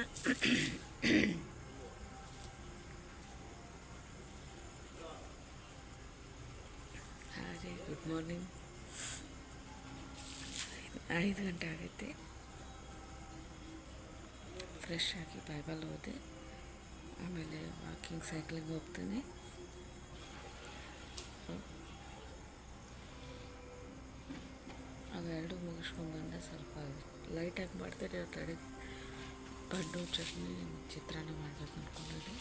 Hi, good morning. 5 ಗಂಟೆ ಆಗೈತೆ. Fresh ಆಗಿ ಬೈಬಲ್ ಓದಿ ಆಮೇಲೆ ವಾಕಿಂಗ್ ಸೈಕ್ಲಿಂಗ್ ಹೋಗ್ತೀನಿ. ಅವೆರಡು ಮುಗಿಸ್ಕೊಂಡ್ಬಂದೆ. ಸ್ವಲ್ಪ ಲೈಟಾಗಿ ಮಾಡ್ತೀನಿ. ಅಡ್ಡಿ ಪಡ್ಡು ಚಟ್ನಿ ಚಿತ್ರಾನ್ನ ಮಾಡಬೇಕು ಅಂದ್ಕೊಂಡಿದ್ದೆ.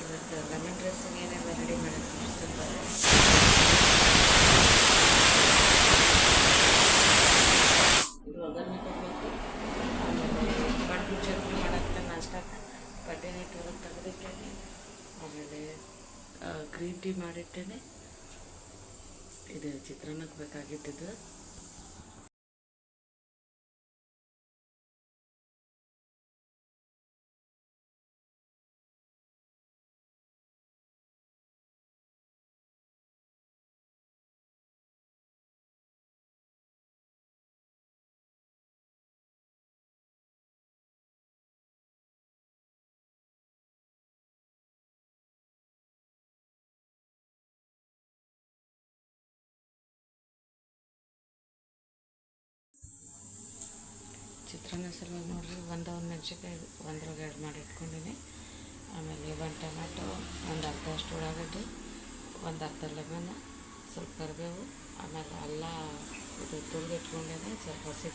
ಇವತ್ತು ಲೆಮನ್ ರೈಸಿಗೆ ಏನೆಲ್ಲ ರೆಡಿ ಮಾಡೋಕ್ಕೆ ಇದು ಒಗ್ಗರಣೆ ಕೊಡಬೇಕು. ಆಮೇಲೆ ಪಡ್ಡು ಚಟ್ನಿ ಮಾಡೋಕ್ಕೆ ನಾಷ್ಟಕ್ಕೆ ಕಡ್ಡಿನ ಹಿಟ್ಟು ಹೊರಗೆ ತೆಗೆದಿಟ್ಟೇನೆ. ಆಮೇಲೆ ಗ್ರೀನ್ ಟೀ ಮಾಡಿಟ್ಟೇನೆ. ಇದು ಚಿತ್ರಾನ್ನಕ್ಕೆ ಬೇಕಾಗಿದ್ದು. ಚಿತ್ರಾನ್ನ ಸಲುವಾಗಿ ನೋಡಿರಿ, ಒಂದು ಮೆಣಸಿನ್ಕಾಯಿ ಒಂದ್ರಾಗ ಆ್ಯಡ್ ಮಾಡಿ ಇಟ್ಕೊಂಡಿನಿ. ಆಮೇಲೆ 1 ಟೊಮ್ಯಾಟೊ, ಒಂದು ಅರ್ಧಷ್ಟು ಉಳ್ಳಾಗಡ್ಡಿ, ಒಂದು ಅರ್ಧ ಲೆಮನ್, ಸ್ವಲ್ಪ ಕರಿಬೇವು, ಆಮೇಲೆ ಅಲ್ಲ ಇದು ತುರಿದು ಇಟ್ಕೊಂಡಿದ್ದೆ. ಸ್ವಲ್ಪ ಹಸಿ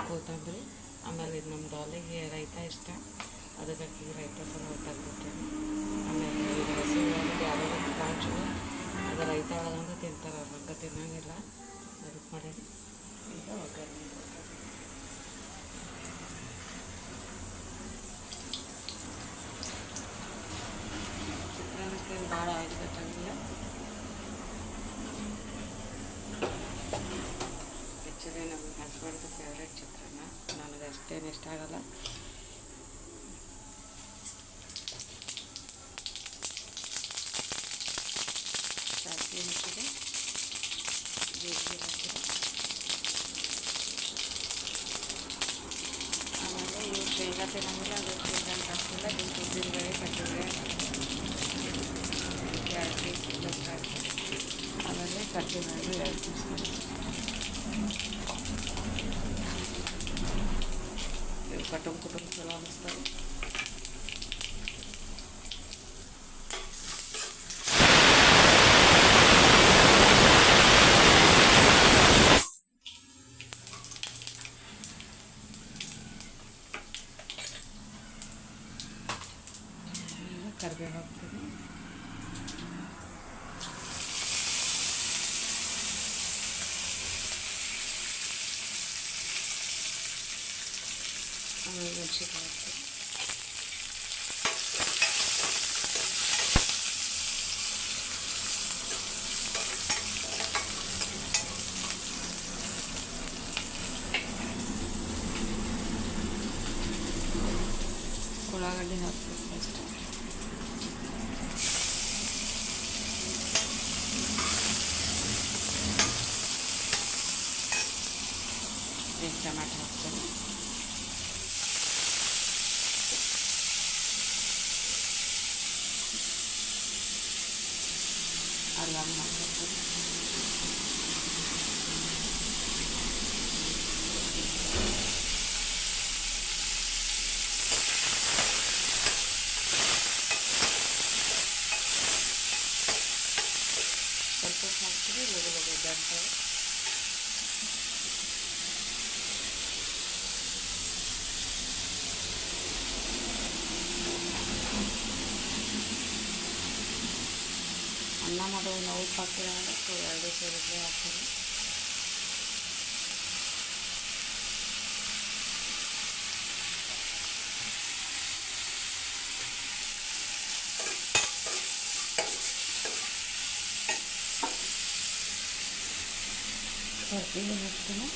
ಕೊತ್ತಂಬರಿ. ಆಮೇಲೆ ಇದು ನಮ್ಮ ಡಾಲಿಗೆ ರೈತ ಇಷ್ಟ, ಅದಕ್ಕೆ ರೈತ ಸಲುವಾಗಿ ತೆಗೆದಿಟ್ಟೇನೆ. ಆಮೇಲೆ ಇದು ಹಸಿ ಉಳ್ಳಾಗಡ್ಡಿ ಯಾವ್ಯಾವ ಕಾಚು ಅದು ರೈತ ಒಳಗಂದು ತಿಂತಾರೆ, ಹಂಗೆ ತಿನ್ನೋಂಗಿಲ್ಲ. ಅದಕ್ಕೆ ಮಾಡೀನಿ. ಈಗ ಒಗ್ಗರಣೆ ಚಿತ್ರಾನ್ನಕ್ಕೆ ಭಾಳ ಆಯಿಲ್ ಬೇಕಾಗಿಲ್ಲ. ಆ್ಯಕ್ಚುಲಿ ನಮ್ಮ ಹಸ್ಬೆಂಡ್ದು ಫೇವ್ರೇಟ್ ಚಿತ್ರಾನ್ನ, ನನಗೆ ಅಷ್ಟೇನು ಇಷ್ಟ ಆಗೋಲ್ಲ. ಸಾಸಿವೆ ಹಾಕಿದೆ, ಜೀರಿಗೆ ಹಾಕಿದೆ. ಆಮೇಲೆ ಇವು ಶೇಂಗಾ ತಿನ್ನೋಂಗಿಲ್ಲ, ಅದು ಶೇಂಗಾ ಹಾಕಿಲ್ಲ. ಇದು ಉದ್ದಿನಬೇಳೆ, ಕಡಲೆಬೇಳೆ, ಕ್ಯಾರೆಟ್ ಪೀಸ್ ಹಾಕಿ, ಆಮೇಲೆ ಕಡಲೆಬೇಳೆ 2 ಪೀಸ್ ಹಾಕಿ. ಇವು ಕುಟುಂಬ ಚಲೋ ಅನ್ನಿಸ್ತವೆ. ಈಗ ಕರಿಬೇವು ಹಾಕ್ತೀನಿ. ಆಮೇಲೆ ಮೆಣಸಿನ್ಕಾಯಿ ಹಾಕ್ತೀನಿ. ಉಳ್ಳಾಗಡ್ಡಿ ಹಾಕ್ತೀನಿ ಫಸ್ಟ್. ಈಗ ಟೊಮ್ಯಾಟೊ ಹಾಕ್ತೀನಿ. ಅಲ್ಲಮ್ಮ ಹಾಕ್ತೀನಿ. ಸ್ವಲ್ಪ ಹಾಕ್ತೀನಿ. ಲಗು ದಂಟೆ ಅನ್ನ ಮಾಡೋದು ನಾವು ಉಪ್ಪು ಹಾಕಿಲ್ಲ ಅಂದರೆ 2 ಸೇರಿದ್ರೆ ಹಾಕ್ತೀನಿ. ಬರ್ತೀನಿ ಹಾಕ್ತೀನಿ.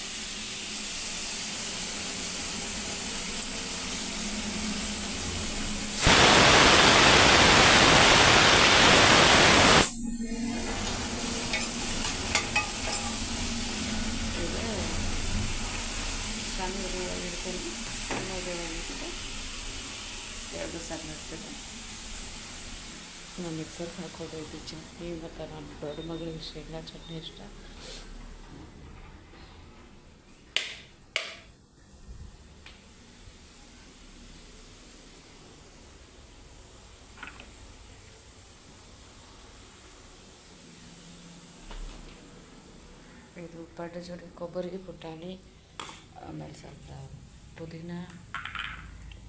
ಸಣ್ಣ ಇಡ್ತೀನಿ, ಸಣ್ಣ ಎರಡು ಸಣ್ಣ ಇಡ್ತೀನಿ. ನಾನು ಮಿಕ್ಸರ್ಗೆ ಹಾಕೋದು ಚಟ್ನಿ, ಮತ್ತು ನನ್ನ ದೊಡ್ಡ ಮಗಳಿಗೆ ಶೇಂಗಾ ಚಟ್ನಿ ಇಷ್ಟ. ಇದು ಪಡ್ಡು ಜೋಡಿ ಕೊಬ್ಬರಿ, ಪುಟಾಣಿ, ಆಮೇಲೆ ಸ್ವಲ್ಪ ಪುದೀನ,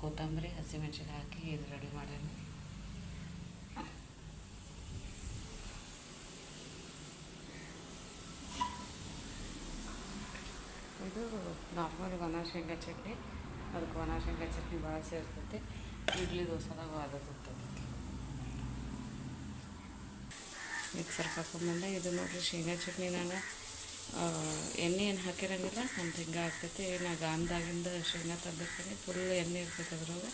ಕೊತ್ತಂಬರಿ, ಹಸಿಮೆಣ್ಸಿನ್ಕಾಯಿ ಹಾಕಿ ಇದು ರೆಡಿ ಮಾಡೀನಿ. ಇದು ನಾರ್ಮಲ್ ಒಣ ಶೇಂಗಾ ಚಟ್ನಿ. ಅದಕ್ಕೆ ಒಣ ಶೇಂಗಾ ಚಟ್ನಿ ಭಾಳ ಸೇರ್ತೈತಿ. ಇಡ್ಲಿ ದೋಸೆದಾಗ ಆಗುತ್ತೆ. ಮಿಕ್ಸರ್ ಹಾಕೊಂಡ್ಮೇಲೆ ಇದು ನೋಡಿರಿ ಶೇಂಗಾ ಚಟ್ನಿ ನಾನು ಎಣ್ಣೆ ಏನು ಹಾಕಿರಂಗಿಲ್ಲ, ನಮ್ಮ ಹಿಂಗೆ ಆಗ್ತೈತಿ. ನಾ ಗಾಂಧಾಗಿಂದ ಶೇಂಗಾ ತಂದಿರ್ತೀನಿ, ಫುಲ್ ಎಣ್ಣೆ ಇರ್ತೈತೆ ಅದ್ರೊಳಗೆ.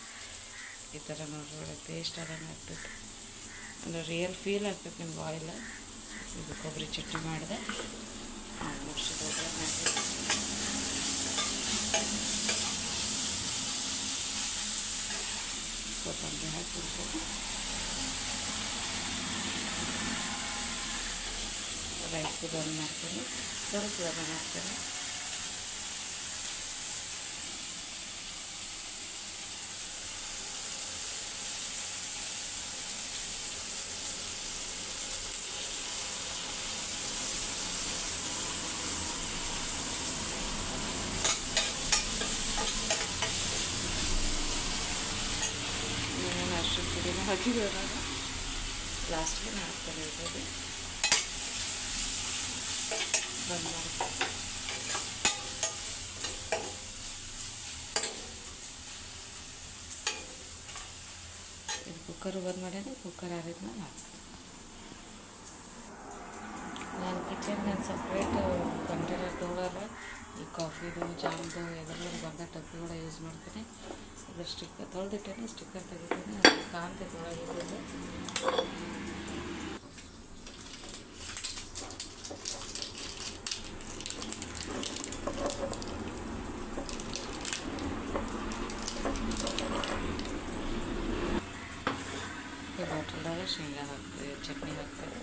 ಈ ಥರ ನೋಡ್ರಿ ಒಳ್ಳೆ ಟೇಸ್ಟ್ ಆದಂಗೆ ಆಗ್ತೈತಿ, ಅಂದರೆ ರಿಯಲ್ ಫೀಲ್ ಆಗ್ತೈತಿ ನಿಮ್ಗೆ ಆಯಿಲ್. ಇದು ಕೊಬ್ಬರಿ ಚಟ್ನಿ ಮಾಡಿದೆ ಮುಗಿಸಿದ ಕೊತ್ತಂಬರಿ ಹಾಕಿ ಬಿಡ್ಬೇಕು. ರೈಸ್ ಬಂದ್ ಮಾಡ್ತೀನಿ, ಸ್ವಲ್ಪ ಲಬನ್ ಹಾಕ್ತೀನಿ. ಅಷ್ಟು ಪುಡಿನ ಹಾಕಿದಾಗ ಲಾಸ್ಟ್ಗೆ ಹಾಕ್ತಾನೆ ಇರ್ಬೋದು. ಬಂದ್ ಮಾಡಿ ಇದು ಕುಕ್ಕರ್ ಬಂದ್ ಮಾಡ್ಯಾನೆ. ಕುಕ್ಕರ್ ಆರಿದ್ಮೇಲೆ ಹಾಕ್ತೀನಿ. ನಾನು ಕಿಚನ್ಗೆ ಸಪ್ರೇಟ್ ಕಂಟೈನರ್ ತೊಗೊಳಲ್ಲ. ಈ ಕಾಫಿದು, ಜಾಮ್ದು, ಎದ್ರಲ್ಲಿ ಬಂದ ಡಬ್ಬಿಗಳ ಯೂಸ್ ಮಾಡ್ತೀನಿ. ಇದು ಸ್ಟಿಕ್ಕರ್ ತೊಳೆದಿಟ್ಟೇನೆ, ಸ್ಟಿಕ್ಕರ್ ತೆಗಿತೀನಿ. ಅದು ಕಾಣ್ತೈತೆ ಒಳಗಿದ್ದು. ಈ ಬಾಟಲ್ದಾಗ ಶೇಂಗಾ ಹಾಕ್ತೀವಿ, ಚಟ್ನಿ ಹಾಕ್ತೀವಿ.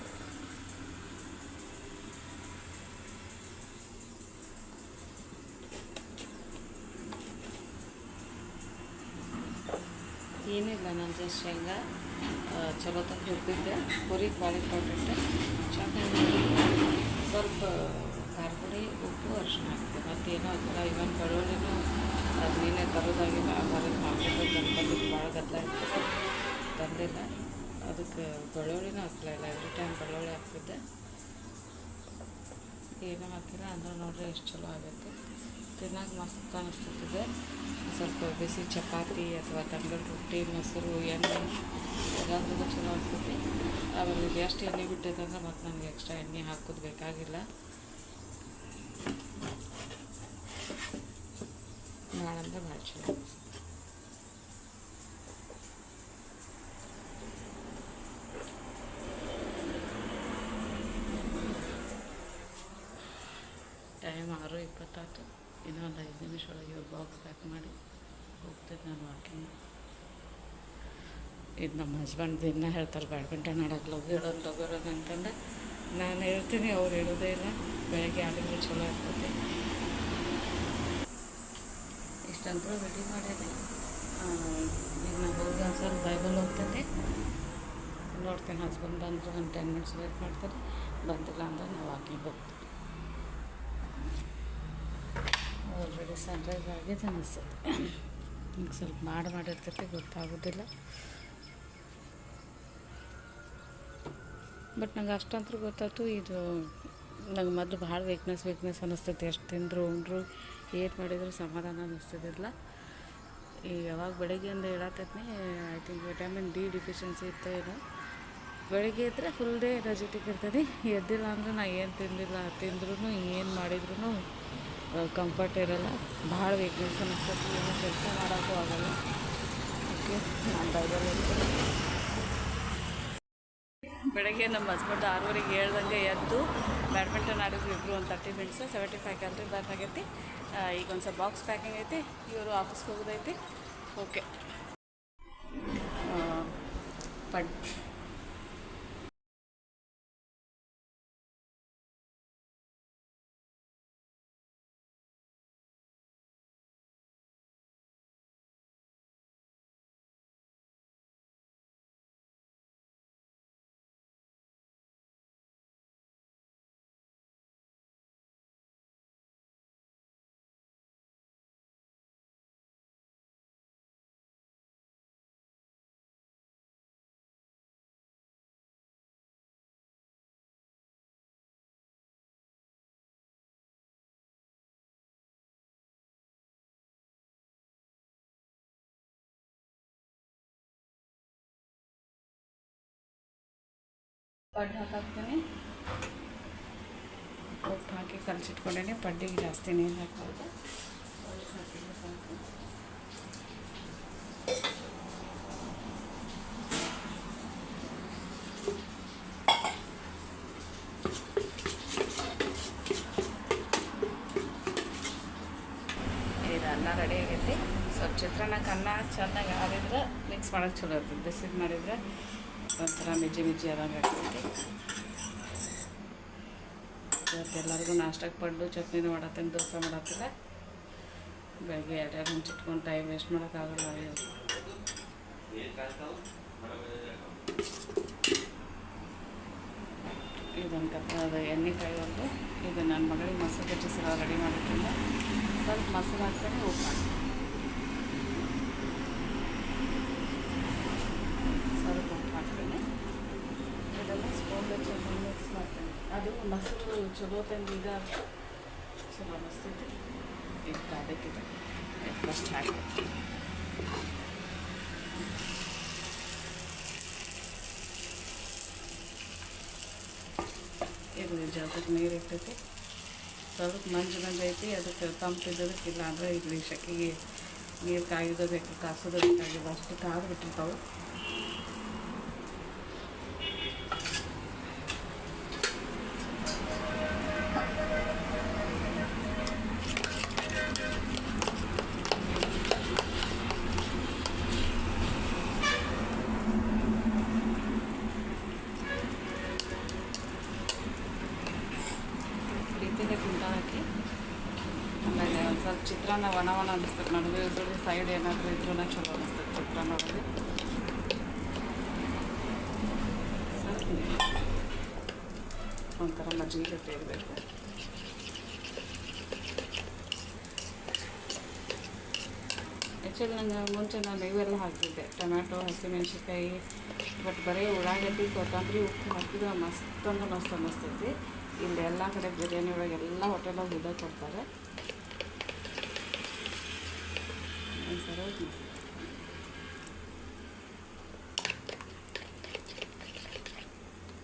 ಏನಿಲ್ಲ, ನಾನು ಜಸ್ಟ್ ಶೇಂಗಾ ಚಲೋ ತಂದು ಹುರಿದಿದ್ದೆ. ಹುರಿಗೆ ಭಾಳ ಇಂಪಾರ್ಟೆಂಟ್. ಚೆನ್ನಾಗಿ ಸ್ವಲ್ಪ ಖಾರ ಪುಡಿ, ಉಪ್ಪು, ಅರಿಶಿನ ಹಾಕ್ತೀವಿ. ಮತ್ತೇನೋ ಹಾಕಿಲ್ಲ. ಇವನ್ ಬೆಳ್ಳುಳ್ಳಿನೂ ಅದು ನೀನೇ ತರೋದಾಗಿಲ್ಲ, ಹೊರಗೆ ಮಾರ್ಕೆಟಲ್ಲಿ ತಂದು ಭಾಳ ಗದ್ದಲ ಇರ್ತದೆ, ತಂದಿಲ್ಲ. ಅದಕ್ಕೆ ಬೆಳ್ಳುಳ್ಳಿನೂ ಹಾಕ್ಲಿಲ್ಲ. ಎವ್ರಿ ಟೈಮ್ ಬೆಳ್ಳುಳ್ಳಿ ಹಾಕ್ತಿದ್ದೆ. ಏನೂ ಹಾಕಿಲ್ಲ ಅಂದ್ರೆ ನೋಡ್ರಿ ಎಷ್ಟು ಚಲೋ ಆಗೈತೆ. ತಿನ್ನಾಗ ಮಸ್ತ್ ಅನಿಸ್ತಿದೆ. ಸ್ವಲ್ಪ ಬಿಸಿ ಚಪಾತಿ ಅಥವಾ ತಂಗಳು ರೊಟ್ಟಿ, ಮೊಸರು, ಎಣ್ಣೆ ಎಲ್ಲದಕ್ಕೂ ಚಲೋ ಅನಿಸ್ತೈತಿ. ಆಮೇಲೆ ಇದು ಎಷ್ಟು ಎಣ್ಣೆ ಬಿಟ್ಟೈತೆ ಅಂದ್ರೆ ಮತ್ತು ನನಗೆ ಎಕ್ಸ್ಟ್ರಾ ಎಣ್ಣೆ ಹಾಕೋದು ಬೇಕಾಗಿಲ್ಲ. ಭಾಳ ಅಂದ್ರೆ ಭಾಳ ಚಲೋ. ಟೈಮ್ 6:20 ಇನ್ನೊಂದು 5 ನಿಮಿಷ ಒಳಗೆ ಬಾಕ್ಸ್ ಪ್ಯಾಕ್ ಮಾಡಿ ಹೋಗ್ತೈತೆ ನಾನು ವಾಕಿಂಗ್. ಇದು ನಮ್ಮ ಹಸ್ಬೆಂಡ್ ದಿನ ಹೇಳ್ತಾರೆ ಬ್ಯಾಡ್ಮಿಂಟನ್ ಆಡೋಕೆ ಲಗೋರೋದು ಅಂತಂದು. ನಾನು ಹೇಳ್ತೀನಿ, ಅವ್ರು ಹೇಳೋದೇ ಇಲ್ಲ. ಬೆಳಗ್ಗೆ ಆಡಿದ್ರೆ ಚಲೋ ಇರ್ತೈತಿ. ಇಷ್ಟಂತೂ ರೆಡಿ ಮಾಡಿದೆ. ಈಗ ನಾನು ಹೋಗಿ ಒಂದು ಸ್ವಲ್ಪ ಬೈಬಲ್ ಹೋಗ್ತೈತಿ. ನೋಡ್ತೀನಿ, ಹಸ್ಬೆಂಡ್ ಬಂದರು ಒಂದು 10 ಮಿನಿಟ್ಸ್ ವೇಟ್ ಮಾಡ್ತಾರೆ. ಬಂದಿಲ್ಲ ಅಂದ್ರೆ ನಾವು ವಾಕಿಂಗ್ ಹೋಗ್ತೀವಿ. ಆಲ್ರೆಡಿ ಸನ್ರೈಸ್ ಆಗಿದೆ ಅನಿಸ್ತದೆ. ಈಗ ಸ್ವಲ್ಪ ಮಾಡಿರ್ತೈತಿ, ಗೊತ್ತಾಗೋದಿಲ್ಲ. ಬಟ್ ನಂಗೆ ಅಷ್ಟಂತೂ ಗೊತ್ತಾಯ್ತು. ಇದು ನಂಗೆ ಮೊದಲು ಭಾಳ ವೀಕ್ನೆಸ್ ಅನ್ನಿಸ್ತೈತಿ. ಎಷ್ಟು ತಿಂದರು ಉಂಡ್ರು ಏನು ಮಾಡಿದ್ರು ಸಮಾಧಾನ ಅನ್ನಿಸ್ತಿದ್ದಿಲ್ಲ. ಈಗ ಯಾವಾಗ ಬೆಳಗ್ಗೆಯಿಂದ ಹೇಳತ್ತೈತಿ, I think vitamin D deficiency ಇತ್ತು ಏನೋ. ಬೆಳಗ್ಗೆ ಎದ್ದರೆ ಫುಲ್ ಡೇ ಎನರ್ಜೆಟಿಕ್ ಇರ್ತದೆ. ಎದ್ದಿಲ್ಲ ಅಂದರೆ ನಾ ಏನು ತಿಂದಿಲ್ಲ ತಿಂದ್ರೂ ಏನು ಮಾಡಿದ್ರೂ ಕಂಫರ್ಟ್ ಇರೋಲ್ಲ, ಭಾಳ ವೀಕ್ನೆಸ್ ಅನಿಸ್ತದೆ, ಏನು ಕೆಲಸ ಮಾಡೋಕ್ಕೂ ಆಗೋಲ್ಲ. ಓಕೆ, ನಾನು ಬೈಬಲಲ್ಲಿ ಬೆಳಗ್ಗೆ ನಮ್ಮ ಹಸ್ಬೆಂಡ್ 6:30 ಹೇಳ್ದಂಗೆ ಎದ್ದು ಬ್ಯಾಡ್ಮಿಂಟನ್ ಆಡಿದ್ರು ಇಬ್ಬರು. ಒಂದು 30 ಮಿನಿಟ್ಸ್ 75 ಕ್ಯಾಲರಿ ಬರ್ನ್ ಆಗೈತಿ. ಈಗ ಒಂದು ಸ್ವಲ್ಪ ಬಾಕ್ಸ್ ಪ್ಯಾಕಿಂಗ್ ಐತಿ, ಇವರು ಆಫೀಸ್ಗೆ ಹೋಗೋದೈತಿ. ಓಕೆ, ಪಡ್ ಪಡ್ಡು ಹಾಕಾಕ್ತೀನಿ. ಉಪ್ಪು ಹಾಕಿ ಕಲಸಿಟ್ಕೊಂಡೇನೆ. ಪಡ್ಡಿಗೆ ಜಾಸ್ತಿ ನೀರು ಹಾಕ್ಬೋದು. ಹಾಕಿದ್ರೆ ಸಾಕು. ಇದೆಲ್ಲ ರೆಡಿ ಆಗೈತಿ. ಸ್ವಲ್ಪ ಚಿತ್ರಾನ್ನಕ್ಕೆ ಅನ್ನ ಚೆನ್ನಾಗಿ ಆರಿದ್ರೆ ಮಿಕ್ಸ್ ಮಾಡೋಕ್ಕೆ ಚಲೋ ಇರ್ತದೆ. ಬಿಸಿದು ಮಾಡಿದರೆ ಒಂಥರ ಮಿಜ್ಜಿ ಆದಂಗೆ ಆಗ್ತೈತಿ. ಇವತ್ತೆಲ್ಲರಿಗೂ ನಾಷ್ಟಕ್ಕೆ ಪಡ್ಡು ಚಟ್ನಿನೂ ಮಾಡತ್ತೀನಿ, ದೋಸೆ ಮಾಡತ್ತಿಲ್ಲ. ಬೆಳಗ್ಗೆ 2 ಹಂಚಿಟ್ಕೊಂಡು ಟೈಮ್ ವೇಸ್ಟ್ ಮಾಡೋಕ್ಕಾಗಲ್ಲ. ಇದೊಂದು ಕಪ್ಪದ ಎಣ್ಣೆ ಕಾಯೋದು. ಇದು ನನ್ನ ಮಗಳಿಗೆ ಮೊಸರು ಬಜ್ಜಿ ಸಲ ರೆಡಿ ಮಾಡಿಟ್ಟಿಲ್ಲ. ಸ್ವಲ್ಪ ಮೊಸರು ಹಾಕ್ತಾನೆ, ಉಪ್ಪು ಹಾಕ್ತೀನಿ, ಸ್ವಲ್ಪ ಉಪ್ಪು ಹಾಕ್ತೀನಿ. ಇದೆಲ್ಲ ಸ್ಪೂನ್ ಬೆಚ್ಚ ಮಿಕ್ಸ್ ಮಾಡ್ತೀನಿ. ಅದು ಮೊಸರು ಚಲೋ ತಂದು ಈಗ ಚಲೋ ಅನ್ನಿಸ್ತೈತಿ. ಈಗ ಅದಕ್ಕಿದೆ ಫಸ್ಟ್ ಹಾಕಿ ಇದು ಜಾತಕ್ಕೆ ನೀರು ಇರ್ತೈತಿ. ಸ್ವಲ್ಪ ಮಂಜು ಐತಿ. ಅದಕ್ಕೆ ತಂಪಿದ್ದದಕ್ಕೆ ಇಲ್ಲ ಅಂದರೆ ಇಲ್ಲಿ ಶೆಕೆಗೆ ನೀರು ಕಾಯೋದು ಬೇಕು, ಕಾಸೋದು ಬೇಕಾಗಿಲ್ಲ. ಅಷ್ಟು ಕಾದು ಬಿಟ್ಟಿರ್ತಾವೆ. ಪ್ರೀತಿಗೆ ತಿಂತಾಕಿ. ಆಮೇಲೆ ಒಂದು ಸ್ವಲ್ಪ ಚಿತ್ರಾನ್ನ ಒಣ ಅನ್ನಿಸ್ತದೆ ನನಗೆ. ಇದ್ರಲ್ಲಿ ಸೈಡ್ ಏನಾದರೂ ಇದ್ರೂ ಚಲೋ ಅನ್ನಿಸ್ತದೆ ಚಿತ್ರಾನ್ನ ಒಳಗೆ. ಒಂಥರ ಮಜ್ಜಿಗೆ ಗಟ್ಟಿ ಇರಬೇಕು. ಆ್ಯಕ್ಚುಲಿ ನಂಗೆ ಮುಂಚೆ ನಾನು ಇವೆಲ್ಲ ಹಾಕ್ತಿದ್ದೆ, ಟೊಮ್ಯಾಟೊ, ಹಸಿಮೆಣ್ಸಿನ್ಕಾಯಿ. ಬಟ್ ಬರೀ ಉಳ್ಳಾಗಡ್ಡಿ, ಕೊತ್ತಂಬರಿ, ಉಪ್ಪು ಹಾಕಿದ್ರೆ ಮಸ್ತ್ ಅನ್ನಿಸ್ತೈತಿ. ಇಲ್ಲಿ ಎಲ್ಲ ಕಡೆ ಬಿರಿಯಾನಿ ಒಳಗೆ ಎಲ್ಲ ಹೋಟೆಲಾಗ ಇದಾಗ ಕೊಡ್ತಾರೆ. ಸರಿ,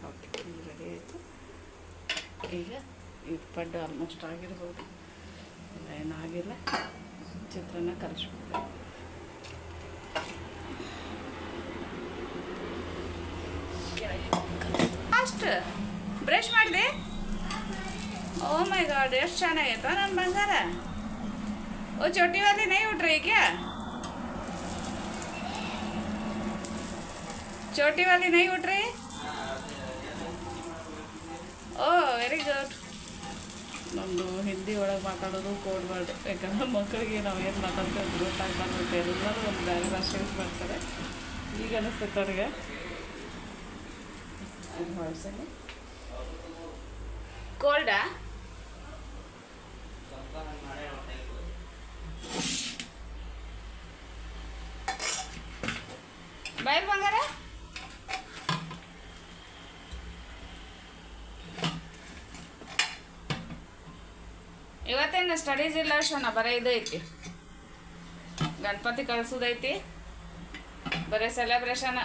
ಓಕೆ, ಈಗ ರೆಡಿ ಆಯಿತು. ಈಗ ಈ ಪಡ್ಡು ಆಲ್ಮೋಸ್ಟ್ ಆಗಿರ್ಬೋದು, ಇಲ್ಲ ಏನಾಗಿಲ್ಲ. ಚಿತ್ರಾನ್ನ ಕಲಿಸ್ಬಿಡ್ತಾರೆ. ಅಷ್ಟು ಬ್ರಷ್ ಮಾಡಿದೆ. ಓ ಮೈ ಗಾಡ್, ಎಷ್ಟು ಚೆನ್ನಾಗೈತ ನನ್ನ ಬಂಗಾರ. ಓ ಚೋಟಿ ವಾಲಿ ನೈ ಉठ ರही क्या? ಚೋಟಿ ವಾಲಿ ನೈ ಉठ रही? ಓ ವೆರಿ ಗುಡ್. ನಮ್ಮದು ಹಿಂದಿ ಒಳಗೆ ಮಾತಾಡೋದು ಕೋಡ್ ವರ್ಡ್. ಯಾಕಂದ್ರೆ ಮಕ್ಕಳಿಗೆ ನಾವು ಏನು ಮಾತಾಡ್ತೀವಿ ಗೊತ್ತಾಗ್ಬಾರ್ದು. ಎಲ್ಲರೂ ಒಂದು ಬೇರೆ ಭಾಷೆ ಯೂಸ್ ಮಾಡ್ತಾರೆ. ಈಗ ಅನ್ನಿಸ್ತೈತೆ ಅವ್ರಿಗೆ. ಹೊಳ್ಸಲ್ಲಿ ಕೋಲ್ಡಾ? ಬೈಲ್ ಬಂಗಾರ. ಇವತ್ತೇನು ಸ್ಟಡೀಸ್ ಇಲ್ಲ ಶೋನ, ಬರೀ ಇದು ಐತಿ. ಗಣಪತಿ ಕಳ್ಸೋದೈತಿ, ಬರೀ ಸೆಲೆಬ್ರೇಷನ್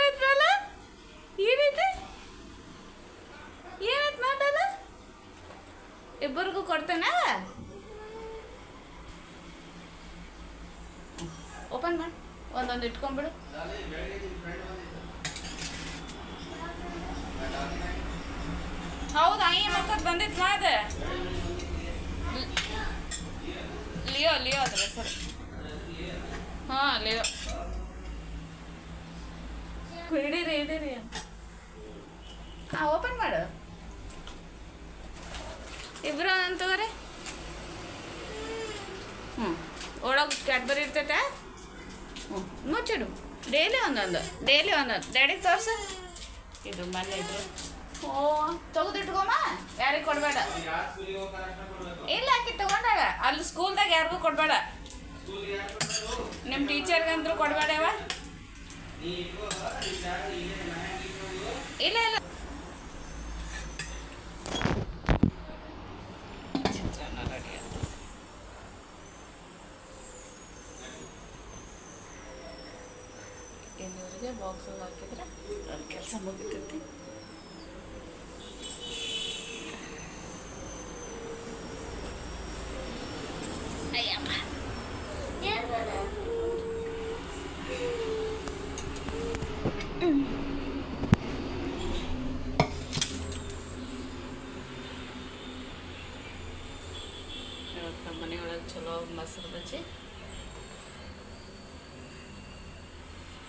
ಐತಲ್ಲ. ಏನೈತೆ ಏನೈತೆ ನೋಡೋದು ಇಬ್ಬರಿಗೂ ಕೊಡ್ತೇನೆ ಓಪನ್ ಮಾಡಿ ಒಂದೊಂದು ಇಟ್ಕೊಂಡ್ಬಿಡು ಹೌದು ಅಯ್ಯ ಮಕ್ಕಳು ಬಂದಿತ್ತು ಅದು ಲಿಯೋ ಲಿಯೋ ಅದ್ರ ಸರಿ ಹಾಂ ಲಿಯೋ ಹಿಡೀರಿ ಹಿಡೀರಿ ಹಾಂ ಓಪನ್ ಮಾಡು ಇಬ್ರು ಅಂತವ್ರೆ ಹ್ಞೂ ಒಳಗೆ ಕ್ಯಾಡ್ಬರಿ ಇರ್ತೈತೆ ಹ್ಞೂ ಮುಚ್ಚಿಡು ಡೈಲಿ ಒಂದೊಂದು ಡ್ಯಾಡಿಗೆ ತೋರ್ಸು ಇದು ಮನೆ ಇದು ಓ ತೆಗೆದಿಟ್ಕೊಮ್ಮ ಯಾರಿಗೆ ಕೊಡಬೇಡ ಇಲ್ಲ ಆಕಿ ತಗೊಂಡಾಗ ಅಲ್ಲಿ ಸ್ಕೂಲ್ದಾಗ ಯಾರಿಗೂ ಕೊಡಬೇಡ ನಿಮ್ಮ ಟೀಚರ್ಗಂತೂ ಕೊಡಬೇಡವ ಇಲ್ಲ ಇಲ್ಲ ಚಿತ್ರಾನ್ನ ರೆಡಿ ಆಯ್ತು ಇನ್ನೂರಿಗೆ ಬಾಕ್ಸಲ್ಲಿ ಹಾಕಿದ್ರೆ ನನ್ನ ಕೆಲಸ ಮುಗಿತೈತಿ ಅಯ್ಯಪ್ಪ ಇವತ್ತು ನಮ್ಮ ಮನೆಯೊಳಗೆ ಚಲೋ ಮೊಸರು ಬಜ್ಜಿ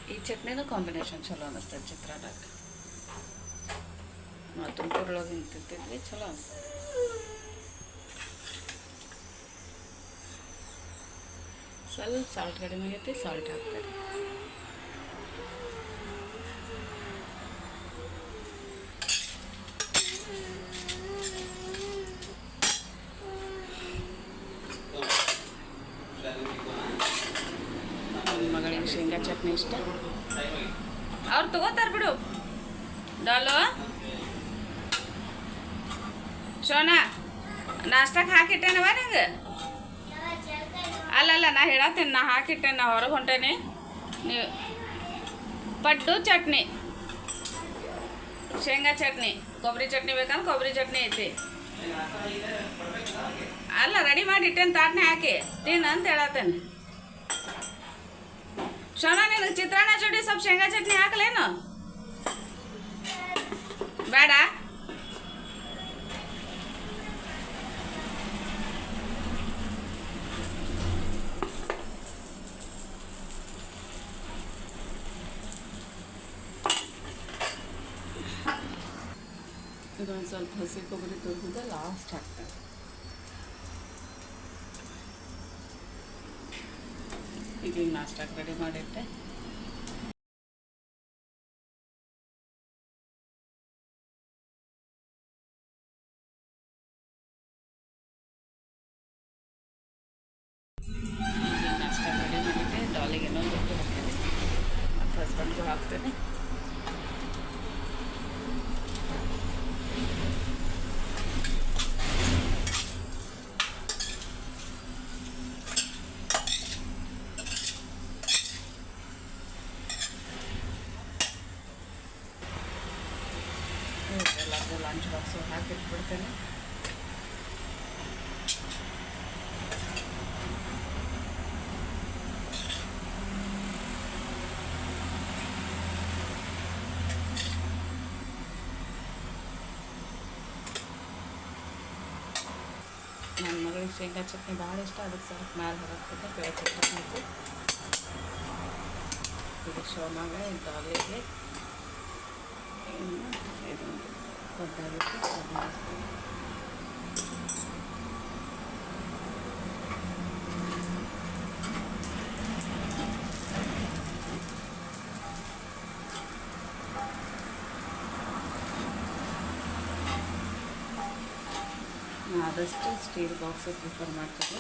ಈ ಚಟ್ನಿನೂ ಕಾಂಬಿನೇಷನ್ ಚಲೋ ಅನ್ನಿಸ್ತದೆ ಚಿತ್ರಾನ್ನಕ್ಕೆ ನಾವು ತುಮಕೂರೊಳಗೆ ಹಿಂಗೆ ತಿಂತಿದ್ವಿ ಚಲೋ ಅನಿಸ್ತದೆ ಸ್ವಲ್ಪ ಸಾಲ್ಟ್ ಕಡಿಮೆ ಆಗೈತಿ ಸಾಲ್ಟ್ ಹಾಕ್ತಾರೆ ಮಗಳಿಗೆ ಶೇಂಗಾ ಚಟ್ನಿ ಇಷ್ಟ ಅವ್ರು ತಗೋತಾರೆ ಬಿಡು ಡಾಲು ಶೋನಾ ನಾಷ್ಟಕ್ಕೆ ಹಾಕಿಟ್ಟೇನವ ನಿಂಗೆ ಅಲ್ಲಲ್ಲ ನಾ ಹೇಳತ್ತೀನಿ ನಾ ಹಾಕಿಟ್ಟೇನೆ ನಾ ಹೊರಗೆ ಹೊಂಟೇನಿ ನೀವು ಪಡ್ಡು ಚಟ್ನಿ ಶೇಂಗಾ ಚಟ್ನಿ ಕೊಬ್ಬರಿ ಚಟ್ನಿ ಬೇಕಂದ್ರೆ ಕೊಬ್ಬರಿ ಚಟ್ನಿ ಐತಿ ಅಲ್ಲ ರೆಡಿ ಮಾಡಿ ಇಟ್ಟೇನು ತಾಟ್ನೆ ಹಾಕಿ ತಿನ್ನು ಅಂತ ಹೇಳತ್ತೇನೆ ಶೋನಾ ನಿನಗೆ ಚಿತ್ರಾನ್ನ ಜೋಡಿ ಸ್ವಲ್ಪ ಶೇಂಗಾ ಚಟ್ನಿ ಹಾಕಲೇನು ಬೇಡ ಇದೊಂದು ಸ್ವಲ್ಪ ಹಸಿ ಕೊಬ್ಬರಿ ತುರಿದ ಲಾಸ್ಟ್ ಹಾಕ್ತಾರೆ ಈಗ ನಾಷ್ಟಕ್ಕೆ ರೆಡಿ ಮಾಡಿಟ್ಟೆ ನಾಷ್ಟಕ್ಕೆ ರೆಡಿ ಮಾಡಿಟ್ಟೆ ಡಾಲಿಗೆ ಇನ್ನೊಂದು ರೊಟ್ಟಿ ಹಾಕ್ತೇನೆ ಮತ್ತು ಹಸ್ಬೆಂಡ್ಗೂ ಹಾಕ್ತೇನೆ ಎಲ್ಲರಿಗೂ ಲಂಚ್ ಬಾಕ್ಸು ಹಾಕಿಟ್ಬಿಡ್ತೇನೆ ನನ್ನ ಮಗಳಿಗೆ ಶೇಂಗಾ ಚಟ್ನಿ ಭಾಳ ಇಷ್ಟ ಅದಕ್ಕೆ ಸ್ವಲ್ಪ ಮ್ಯಾಲೆ ಹೊರಗ್ತದೆ ಬೇಳೆ ಚಟ್ನಿ ಹಾಕಿ ಇದು ಶೋನಾಗ ಡಾಲಿಗೆ ಇದು ಕೊದ್ದಾಗುತ್ತೆ ಆದಷ್ಟು ಸ್ಟೀಲ್ ಬಾಕ್ಸ್ ಪ್ರಿಫರ್ ಮಾಡ್ತೀವಿ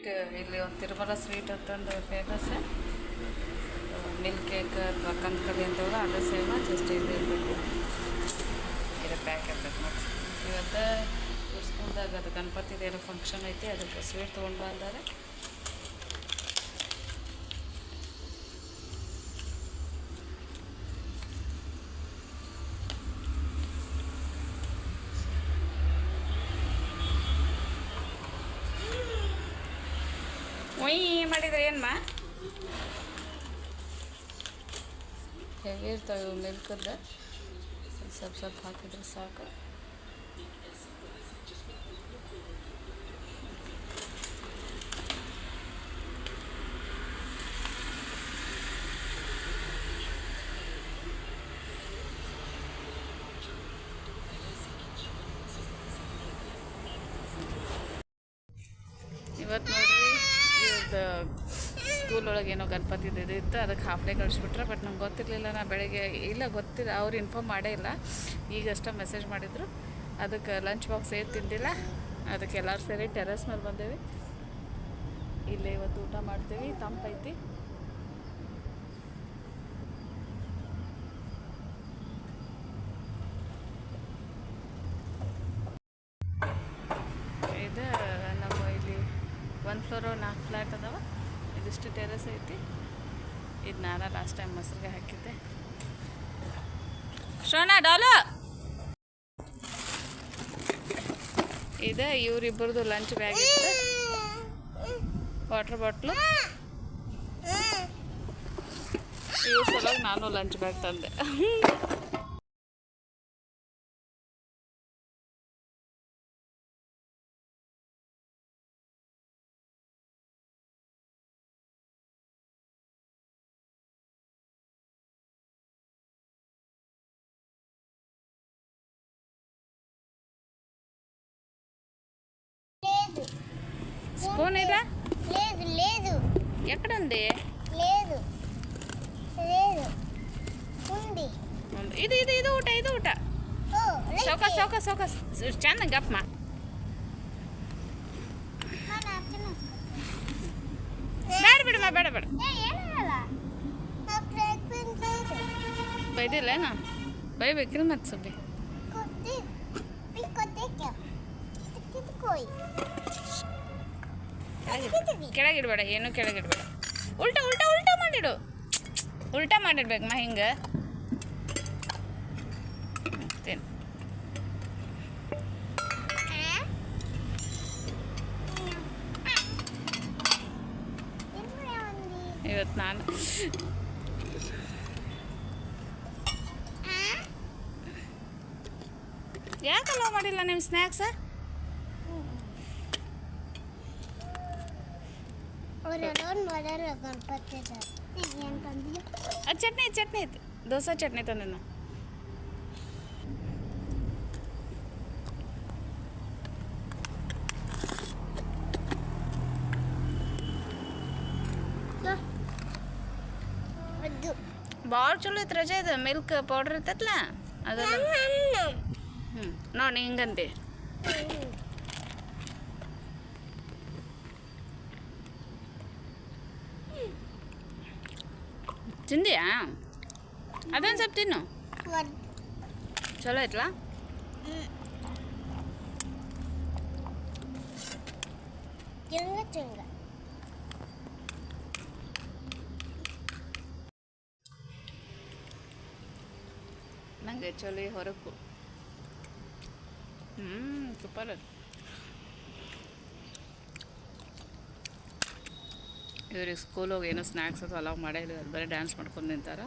ಸ್ವೀಟ್ ಇಲ್ಲಿ ಒಂದು ತಿರುಮಲ ಸ್ವೀಟ್ ಅಂತಂದು ಫೇಮಸ್. ಮಿಲ್ಕ್ ಕೇಕ್ ಅಥವಾ ಕಂಕಲಿ ಅಂತವಲ್ಲ ಅದು ಸೇಮ, ಜಸ್ಟ್ ಇದು ಇರಬೇಕು. ಇದು ಪ್ಯಾಕ್ ಇರ್ಬೇಕು ನೋಡಿ. ಇವತ್ತು ಸ್ಕೂಲ್ದಾಗ ಅದು ಗಣಪತಿದು ಏನೋ ಫಂಕ್ಷನ್ ಐತಿ, ಅದಕ್ಕೆ ಸ್ವೀಟ್ ತೊಗೊಂಡು ಬಂದಾರೆ. ಮಾಡಿದ್ರೆ ಏನಮ್ಮ ಹೆವಿ ಇರ್ತಾವೆ ಇವು ಮಿಲ್ಕದ್ದು, ಸ್ವಲ್ಪ ಸ್ವಲ್ಪ ಹಾಕಿದ್ರೆ ಸಾಕು. ಇವತ್ತು ನೋಡ್ರಿ ಇವ್ರದ್ದು ಸ್ಕೂಲ್ ಒಳಗೆ ಏನೋ ಗಣಪತಿದು ಇದು ಇತ್ತು, ಅದಕ್ಕೆ ಹಾಫ್ ಡೇ ಕಳಿಸ್ಬಿಟ್ರೆ. ಬಟ್ ನಂಗೆ ಗೊತ್ತಿರಲಿಲ್ಲ, ನಾ ಬೆಳಗ್ಗೆ ಇಲ್ಲ ಗೊತ್ತಿಲ್ಲ, ಅವ್ರು ಇನ್ಫಾರ್ಮ್ ಮಾಡೇ ಇಲ್ಲ. ಈಗಷ್ಟೇ ಮೆಸೇಜ್ ಮಾಡಿದರು. ಅದಕ್ಕೆ ಲಂಚ್ ಬಾಕ್ಸ್ ಏನು ತಿಂದಿಲ್ಲ, ಅದಕ್ಕೆ ಎಲ್ಲರೂ ಸೇರಿ ಟೆರೆಸ್ ಮೇಲೆ ಬಂದೇವಿ. ಇಲ್ಲೇ ಇವತ್ತು ಊಟ ಮಾಡ್ತೀವಿ, ತಂಪೈತಿ. ಇದು ನಮ್ಮ ಇಲ್ಲಿ 1 ಫ್ಲೋರು 4 ಫ್ಲ್ಯಾಟ್ ಅದಾವ. ಇದಿಷ್ಟು ಟೆರೆಸ್ ಐತಿ. ಇದು ನಾನು ಲಾಸ್ಟ್ ಟೈಮ್ ಮೊಸರಿಗೆ ಹಾಕಿದ್ದೆ. ಶೋನಾ ಡಾಲು, ಇದು ಇವರಿಬ್ಬರದು ಲಂಚ್ ಬ್ಯಾಗ್ ಇತ್ತು, ವಾಟರ್ ಬಾಟ್ಲು. ಇವ್ರ ಸಲುವಾಗಿ ನಾನು ಲಂಚ್ ಬ್ಯಾಗ್ ತಂದೆ. స్పూన్ ఇలా లేదు లేదు ఎక్కడుంది? లేదు లేదు ఉంది. ఇది ఇది ఇది ಊಟ ಇದು ಊಟ. ఓ ಸೌಕ ಸೌಕ ಸೌಕ ಚಂದ ಗಪ್ಪ mana ಅಪ್ಪನ ಬೇಡ ಬಿಡಮ್ಮ, ಬೇಡ ಬೇಡ. ಏನಲ್ಲ ಆ ಪ್ರೆಗ್ನೆಂಟ್ ಬೈದಿಲ್ಲೇನ? ಬೈಬೇಕಿಲ್ಲ ಮತ್ತೆ ಸುಬ್ಬಿ. ಕೊತ್ತಿ ಪಿಕೊತ್ತೆಕ್ಕೆ ಕಿತ್ಕೋಯ್ ಕೆಳಗಿಡ್ಬೇಡ, ಏನು ಕೆಳಗಿಡ್ಬೇಡ. ಉಲ್ಟಾ ಉಲ್ಟಾ ಉಲ್ಟಾ ಮಾಡಿಡು, ಉಲ್ಟಾ ಮಾಡಿಡ್ಬೇಕಮ್ಮ ಹಿಂಗೆ. ತಿನ್. ಇವತ್ತು ನಾನು ಯಾಕೆ ಅಲೋ ಮಾಡಿಲ್ಲ ನಿಮ್ಮ ಸ್ನ್ಯಾಕ್ಸ? ಅದು ಚಟ್ನಿ ಚಟ್ನಿ ಐತಿ, ದೋಸೆ ಚಟ್ನಿ ತಂದಿನ. ಭಾಳ ಚಲೋ ಐತೆ ರಜೆ ಇದು. ಮಿಲ್ಕ್ ಪೌಡ್ರ್ ಇರ್ತೈತಲ್ಲ ಅದೆಲ್ಲ. ನೋಡಿ ಹಿಂಗಂತೆ. ತಿಂದಿಯಾ? ಅದೊಂದು ಸ್ವಲ್ಪ ತಿನ್ನು, ಚಲೋ ಐತಲ್ಲ. ನಂಗೆ ಚಲೋ ಹೊರಕು. ಸೂಪರ್. ಇವ್ರಿಗೆ ಸ್ಕೂಲ್ ಹೋಗಿ ಏನೋ ಸ್ನ್ಯಾಕ್ಸ್ ಅದು ಅಲಾವ್ ಮಾಡೇ ಇಲ್ಲ, ಬರೀ ಡ್ಯಾನ್ಸ್ ಮಾಡ್ಕೊಂಡು ನಿಂತಾರ.